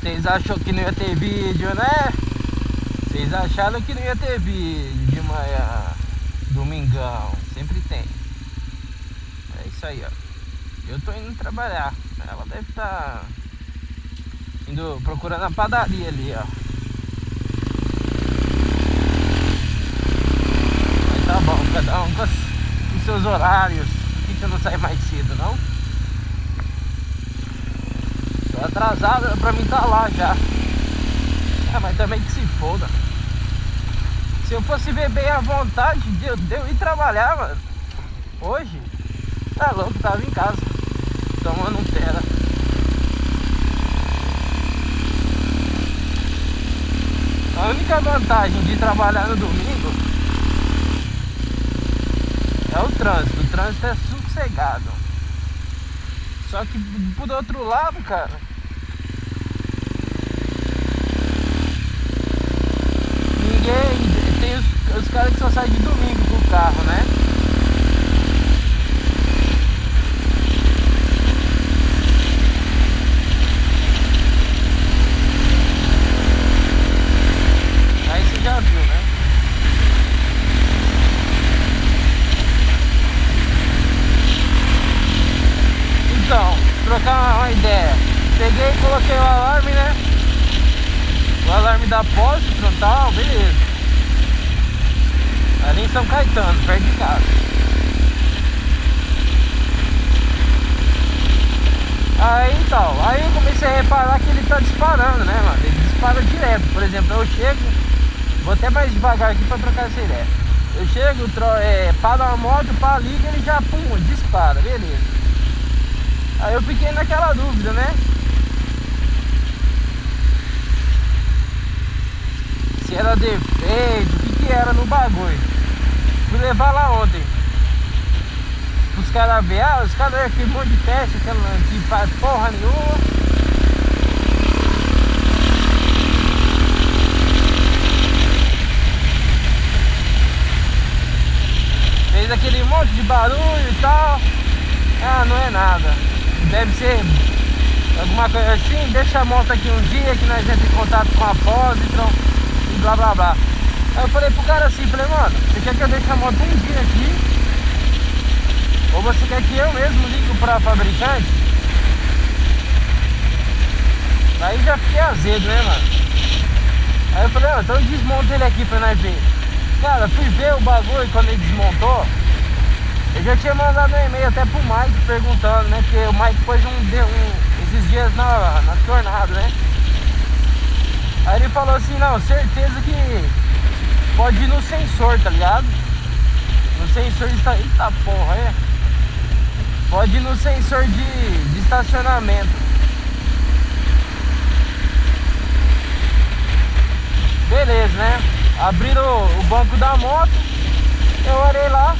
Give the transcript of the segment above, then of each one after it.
Vocês achou que não ia ter vídeo, né? Vocês acharam que não ia ter vídeo de manhã. Domingão, sempre tem. É isso aí, ó. Eu tô indo trabalhar. Ela deve estar indo procurando a padaria ali, ó. Mas tá bom, cada um com os seus horários. Por que eu não saio mais cedo, não? Tô atrasado pra mim tá lá já. Ah, mas também que se foda. Se eu fosse ver bem à vontade de eu ir trabalhar, mano, hoje, tá louco, tava em casa tomando um tera. A única vantagem de trabalhar no domingo é o trânsito. O trânsito é sossegado. Só que por outro lado, cara, ninguém... Tem os caras que só saem de domingo com o carro, né? Aí você já viu, né? Então, trocar uma ideia. Peguei e coloquei o alarme, né? O alarme da Postron e tal, beleza. Ali em São Caetano, perto de casa. Aí então, aí eu comecei a reparar que ele tá disparando, né, mano? Ele dispara direto. Por exemplo, eu chego, vou até mais devagar aqui pra trocar essa ideia. Eu chego, paro a moto, liga, ele já, pum, dispara, beleza. Aí eu fiquei naquela dúvida, né? Se era defeito, o que era no bagulho. Fui levar lá ontem os caras ver, os caras aquele monte de teste que faz porra nenhuma. Fez aquele monte de barulho e tal. Ah, não é nada. Deve ser alguma coisa assim. Deixa a moto aqui um dia que nós entramos em contato com a Positron e blá blá blá. Aí eu falei pro cara assim, falei, mano, você quer que eu deixe a moto um dia aqui? Ou você quer que eu mesmo ligo pra fabricante? Aí já fiquei azedo, né, mano? Aí eu falei, então desmonta ele aqui pra nós ver. Cara, fui ver o bagulho quando ele desmontou. Eu já tinha mandado um e-mail até pro Mike perguntando, né? Porque o Mike pôs esses dias na tornado, né? Aí ele falou assim, não, certeza que pode ir no sensor, tá ligado? No sensor de... Eita porra, é? Pode ir no sensor de estacionamento. Beleza, né? Abriram o banco da moto. Eu olhei lá.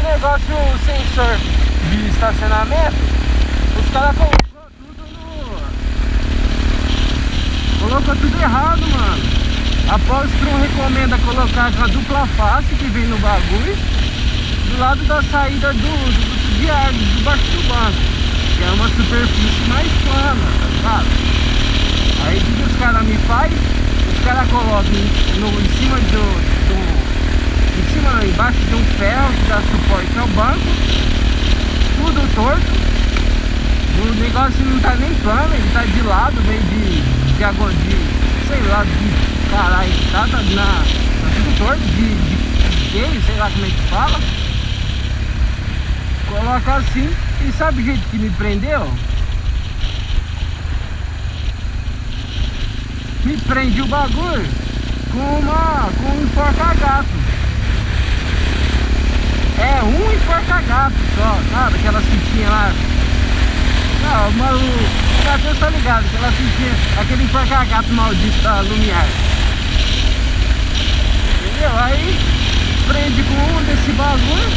O negócio, o sensor de estacionamento, os caras colocou tudo errado, mano. A Postron recomenda colocar com a dupla face que vem no bagulho do lado da saída de ar, debaixo do banco, que é uma superfície mais plana, tá ligado? Aí o que os caras me fazem? Os caras colocam em cima em cima não, embaixo de um ferro que dá suporte ao banco, tudo torto. O negócio não tá nem plano, ele tá de lado, meio de água de, sei lá, de caralho, tá tudo torto, de queijo, sei lá como é que fala. Coloca assim, e sabe o jeito que me prendeu? Me prende o bagulho com um enforca-gato. É um enforca-gato só, sabe? Aquelas fitinhas lá. Não, o Matheus tá ligado, aquela fitinha, aquele enforca-gato maldito da Lumiar. Entendeu? Aí prende com um desse bagulho,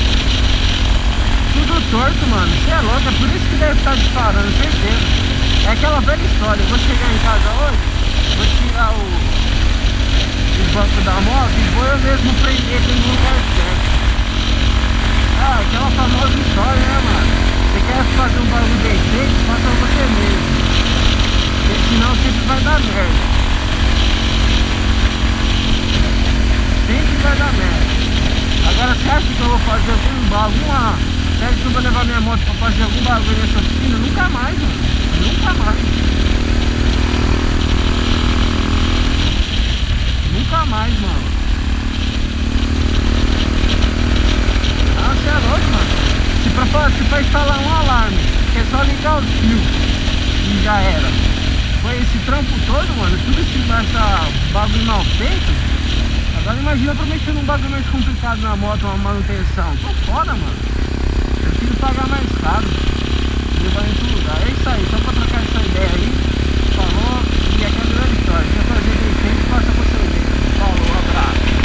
tudo torto, mano. Você é louco, é por isso que deve estar disparando, certeza. É aquela velha história. Eu vou chegar em casa hoje, vou tirar o banco da moto e vou eu mesmo prender ele no lugar certo. Ah, aquela famosa história, né, mano? Você quer fazer um bagulho bem feito, faça você mesmo. Porque senão sempre vai dar merda. acha que eu vou fazer algum bagulho? Você acha que eu vou levar minha moto pra fazer algum bagulho nessa oficina? Nunca mais, mano. Nunca mais. Nunca mais, mano. Ah, você é louco, mano. Se pra instalar um alarme, que é só ligar o fio e já era. Foi esse trampo todo, mano. Tudo isso essa bagulho mal feito. Agora imagina pra mexer num bagulho mais complicado na moto, uma manutenção. Tô foda, mano. Eu preciso pagar mais caro. Levar em outro lugar. É isso aí, só pra trocar essa ideia aí. Falou, e aqui é a grande história. Quer fazer bem feito, faça você ver. Falou, abraço.